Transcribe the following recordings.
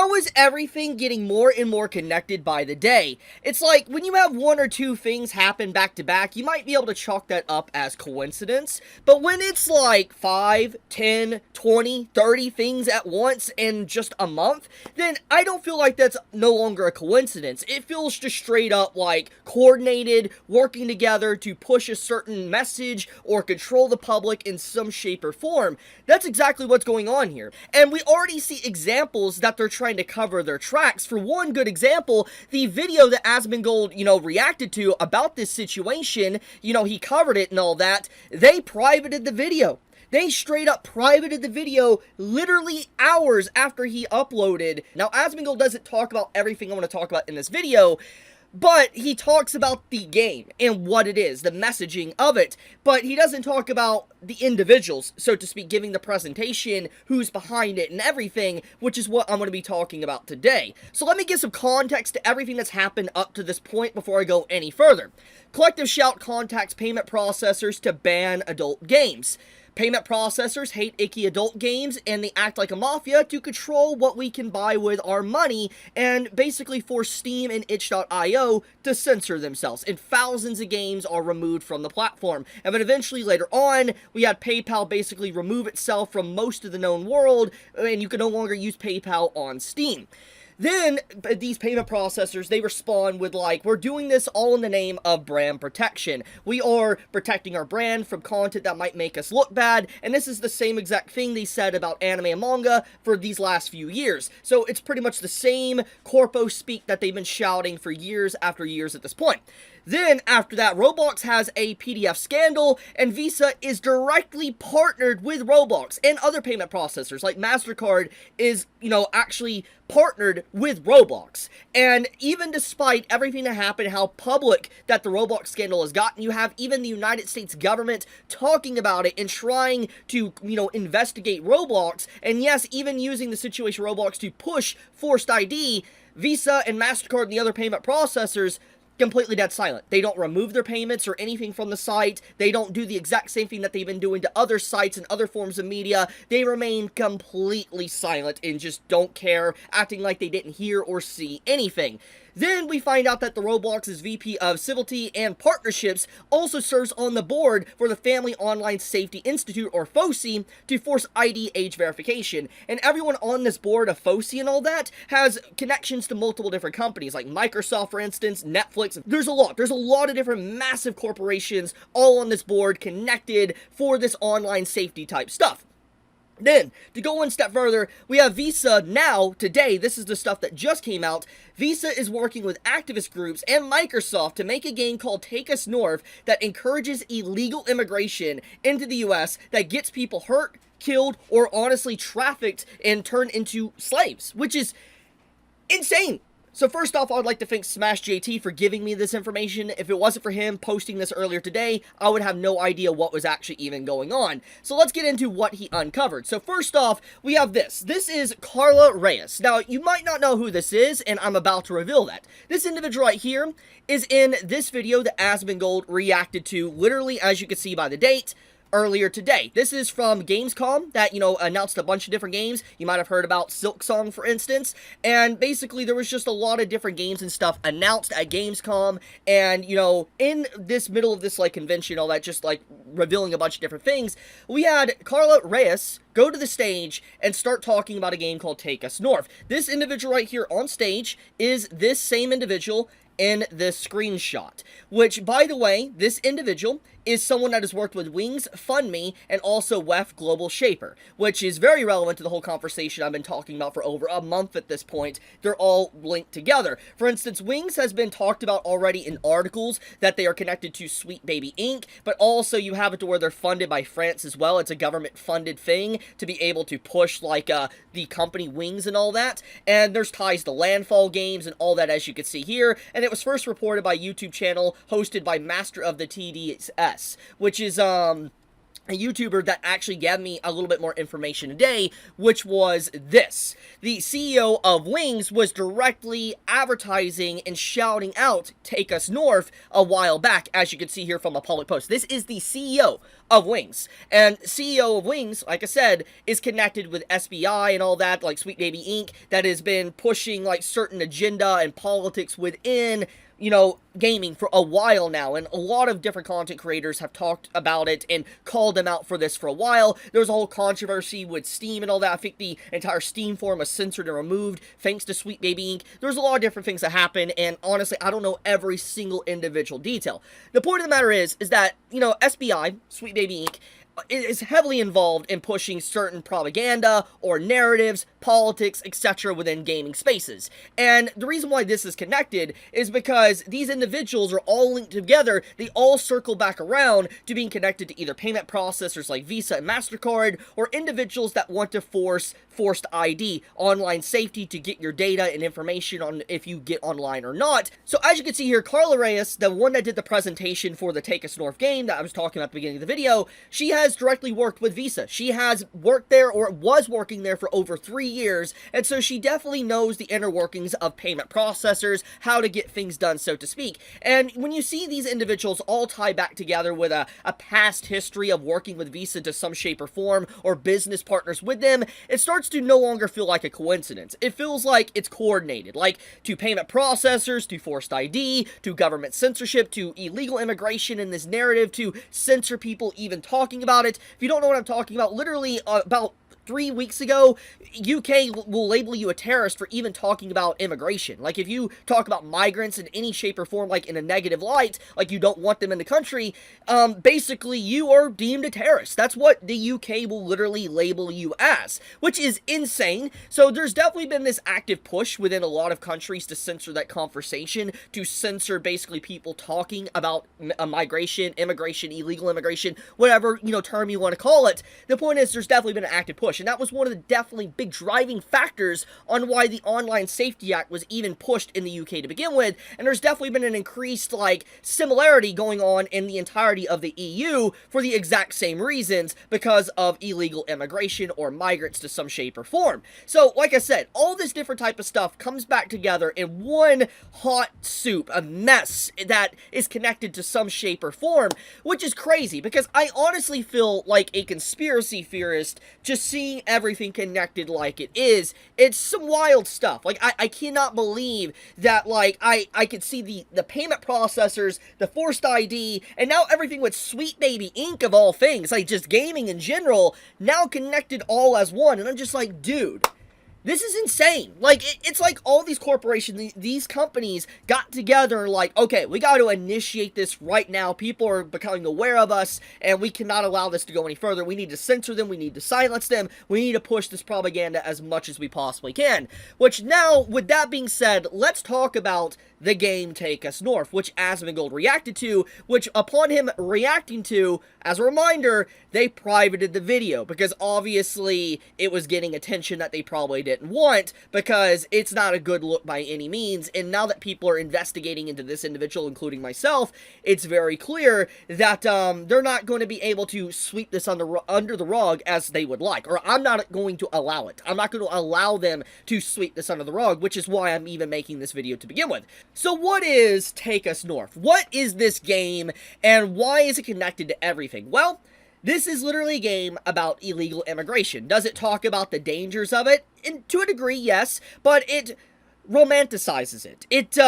How is everything getting more and more connected by the day? It's like when you have one or two things happen back to back, you might be able to chalk that up as coincidence. But when it's like 5, 10, 20, 30 things at once in just a month, then I don't feel like that's no longer a coincidence. It feels just straight up like coordinated, working together to push a certain message or control the public in some shape or form. That's exactly what's going on here. And we already see examples that they're trying to cover their tracks. For one good example, the video that Asmongold, reacted to about this situation, he covered it and all that, they privated the video. They straight up privated the video literally hours after he uploaded. Now, Asmongold doesn't talk about everything I want to talk about in this video, but he talks about the game and what it is, the messaging of it. But he doesn't talk about the individuals, so to speak, giving the presentation, who's behind it and everything, which is what I'm going to be talking about today. So let me give some context to everything that's happened up to this point before I go any further. Collective Shout contacts payment processors to ban adult games. Payment processors hate icky adult games, and they act like a mafia to control what we can buy with our money, and basically force Steam and itch.io to censor themselves, and thousands of games are removed from the platform. And then eventually later on, we had PayPal basically remove itself from most of the known world, and you can no longer use PayPal on Steam. Then, these payment processors, they respond with like, we're doing this all in the name of brand protection. We are protecting our brand from content that might make us look bad, and this is the same exact thing they said about anime and manga for these last few years. So it's pretty much the same corpo speak that they've been shouting for years after years at this point. Then, after that, Roblox has a PDF scandal, and Visa is directly partnered with Roblox and other payment processors, like MasterCard is, actually partnered with Roblox. And even despite everything that happened, how public that the Roblox scandal has gotten, you have even the United States government talking about it and trying to, investigate Roblox, and yes, even using the situation Roblox to push forced ID, Visa and MasterCard and the other payment processors completely dead silent. They don't remove their payments or anything from the site. They don't do the exact same thing that they've been doing to other sites and other forms of media. They remain completely silent and just don't care, acting like they didn't hear or see anything. Then we find out that the Roblox's VP of Civility and Partnerships also serves on the board for the Family Online Safety Institute, or FOSI, to force ID age verification. And everyone on this board of FOSI and all that has connections to multiple different companies, like Microsoft, for instance, Netflix. There's a lot of different massive corporations all on this board connected for this online safety type stuff. Then, to go one step further, we have Visa now, today, this is the stuff that just came out. Visa is working with activist groups and Microsoft to make a game called Take Us North that encourages illegal immigration into the US that gets people hurt, killed, or honestly trafficked and turned into slaves, which is insane. So first off, I would like to thank Smash JT for giving me this information. If it wasn't for him posting this earlier today, I would have no idea what was actually even going on. So let's get into what he uncovered. So first off, we have this. This is Carla Reyes. Now, you might not know who this is, and I'm about to reveal that. This individual right here is in this video that Asmongold reacted to, literally, as you can see by the date, earlier today. This is from Gamescom that, announced a bunch of different games. You might have heard about Silksong, for instance, and basically there was just a lot of different games and stuff announced at Gamescom, and, in this middle of this, convention, all that, just, revealing a bunch of different things, we had Carla Reyes go to the stage and start talking about a game called Take Us North. This individual right here on stage is this same individual in this screenshot, which, by the way, this individual is someone that has worked with Wings, FundMe, and also WEF Global Shaper, which is very relevant to the whole conversation I've been talking about for over a month at this point. They're all linked together. For instance, Wings has been talked about already in articles that they are connected to Sweet Baby Inc., but also you have it to where they're funded by France as well. It's a government-funded thing to be able to push, the company Wings and all that. And there's ties to Landfall Games and all that, as you can see here. And it was first reported by YouTube channel hosted by Master of the TDS, which is, a YouTuber that actually gave me a little bit more information today, which was this. The CEO of Wings was directly advertising and shouting out, "Take us north," a while back, as you can see here from a public post. This is the CEO of Wings. And CEO of Wings, like I said, is connected with SBI and all that, like Sweet Baby Inc., that has been pushing like certain agenda and politics within, you know, gaming for a while now, and a lot of different content creators have talked about it and called them out for this for a while. There was a whole controversy with Steam and all that. I think the entire Steam forum was censored and removed thanks to Sweet Baby Inc. There's a lot of different things that happened, and honestly, I don't know every single individual detail. The point of the matter is that, you know, SBI, Sweet Baby Inc., is heavily involved in pushing certain propaganda or narratives, politics, etc. within gaming spaces. And the reason why this is connected is because these individuals are all linked together. They all circle back around to being connected to either payment processors like Visa and MasterCard, or individuals that want to forced ID, online safety, to get your data and information on if you get online or not. So as you can see here, Carla Reyes, the one that did the presentation for the Take Us North game that I was talking about at the beginning of the video, she has directly worked with Visa. She has worked there, or was working there, for over 3 years, and so she definitely knows the inner workings of payment processors, how to get things done, so to speak. And when you see these individuals all tie back together with a past history of working with Visa to some shape or form, or business partners with them, it starts to no longer feel like a coincidence. It feels like it's coordinated, like to payment processors, to forced ID, to government censorship, to illegal immigration in this narrative, to censor people even talking about it. If you don't know what I'm talking about, literally about 3 weeks ago, UK will label you a terrorist for even talking about immigration. Like, if you talk about migrants in any shape or form, like in a negative light, like you don't want them in the country, basically you are deemed a terrorist. That's what the UK will literally label you as, which is insane. So there's definitely been this active push within a lot of countries to censor that conversation, to censor basically people talking about migration, immigration, illegal immigration, whatever, you know, term you want to call it. The point is, there's definitely been an active push. And that was one of the definitely big driving factors on why the Online Safety Act was even pushed in the UK to begin with. And there's definitely been an increased, like, similarity going on in the entirety of the EU for the exact same reasons, because of illegal immigration or migrants to some shape or form. So, like I said, all this different type of stuff comes back together in one hot soup, a mess that is connected to some shape or form, which is crazy, because I honestly feel like a conspiracy theorist just seeing everything connected like it is. It's some wild stuff. Like, I cannot believe that, like, I could see the payment processors, the forced ID, and now everything with Sweet Baby Inc. of all things, like just gaming in general, now connected all as one. And I'm just like, dude, this is insane. Like, it's like all these corporations, these companies got together and like, okay, we got to initiate this right now. People are becoming aware of us, and we cannot allow this to go any further. We need to censor them. We need to silence them. We need to push this propaganda as much as we possibly can. Which now, with that being said, let's talk about the game Take Us North, which Asmongold reacted to, which upon him reacting to, as a reminder, they privated the video, because obviously it was getting attention that they probably didn't want, because it's not a good look by any means. And now that people are investigating into this individual, including myself, it's very clear that they're not going to be able to sweep this under the rug as they would like, or I'm not going to allow it. I'm not going to allow them to sweep this under the rug, which is why I'm even making this video to begin with. So what is Take Us North? What is this game, and why is it connected to everything? Well, this is literally a game about illegal immigration. Does it talk about the dangers of it? And to a degree, yes, but it romanticizes it. It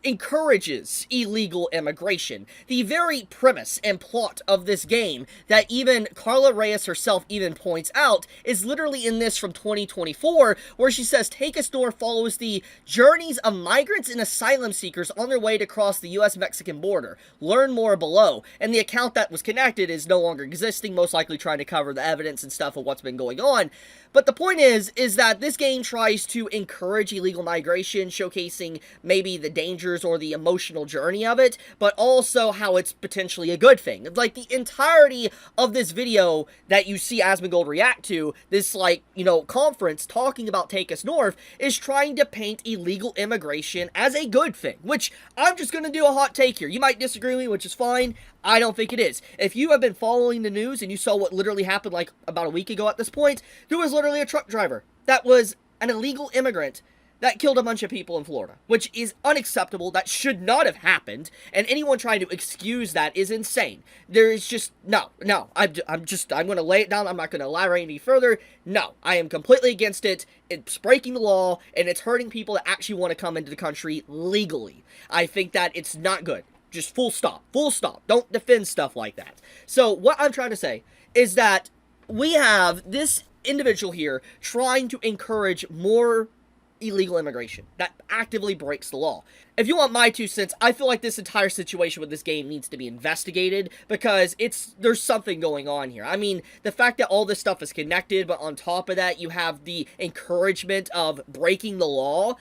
encourages illegal immigration. The very premise and plot of this game that even Carla Reyes herself even points out is literally in this from 2024, where she says, Take Us North follows the journeys of migrants and asylum seekers on their way to cross the US-Mexican border. Learn more below. And the account that was connected is no longer existing, most likely trying to cover the evidence and stuff of what's been going on. But the point is that this game tries to encourage illegal migration, showcasing maybe the dangers or the emotional journey of it, but also how it's potentially a good thing. Like, the entirety of this video that you see Asmongold react to, this, like, you know, conference talking about Take Us North, is trying to paint illegal immigration as a good thing, which I'm just gonna do a hot take here. You might disagree with me, which is fine. I don't think it is. If you have been following the news and you saw what literally happened like about a week ago at this point, there was literally a truck driver that was an illegal immigrant that killed a bunch of people in Florida, which is unacceptable. That should not have happened, and anyone trying to excuse that is insane. There is just, no, I'm going to lay it down. I'm not going to elaborate any further. No, I am completely against it. It's breaking the law, and it's hurting people that actually want to come into the country legally. I think that it's not good. Just full stop. Full stop. Don't defend stuff like that. So what I'm trying to say is that we have this individual here trying to encourage more illegal immigration that actively breaks the law. If you want my 2 cents, I feel like this entire situation with this game needs to be investigated because there's something going on here. I mean, the fact that all this stuff is connected, but on top of that, you have the encouragement of breaking the law.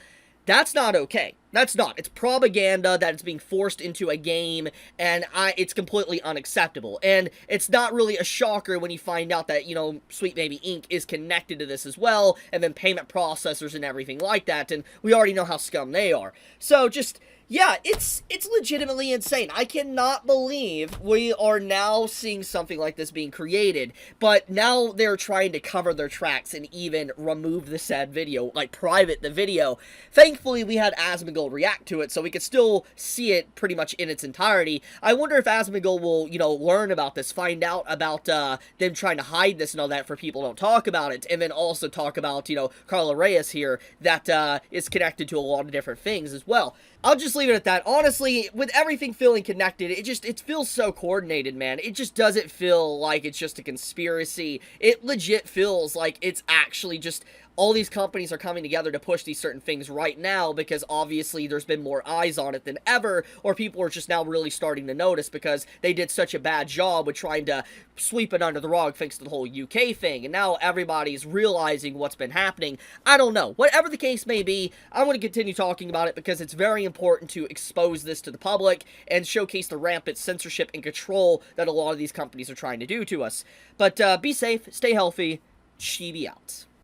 That's not okay. That's not. It's propaganda that is being forced into a game, and it's completely unacceptable. And it's not really a shocker when you find out that, Sweet Baby Inc. is connected to this as well, and then payment processors and everything like that, and we already know how scum they are. So just, yeah, it's legitimately insane. I cannot believe we are now seeing something like this being created, but now they're trying to cover their tracks and even remove the said video, like private the video. Thankfully, we had Asmongold react to it, so we could still see it pretty much in its entirety. I wonder if Asmongold will, learn about this, find out about them trying to hide this and all that for people don't talk about it, and then also talk about, Carla Reyes here that is connected to a lot of different things as well. I'll just leave it at that. Honestly, with everything feeling connected, it feels so coordinated, man. It just doesn't feel like it's just a conspiracy. It legit feels like it's actually just all these companies are coming together to push these certain things right now because obviously there's been more eyes on it than ever, or people are just now really starting to notice because they did such a bad job with trying to sweep it under the rug thanks to the whole UK thing, and now everybody's realizing what's been happening. I don't know. Whatever the case may be, I'm going to continue talking about it because it's very important to expose this to the public and showcase the rampant censorship and control that a lot of these companies are trying to do to us. But be safe, stay healthy, Chibi out.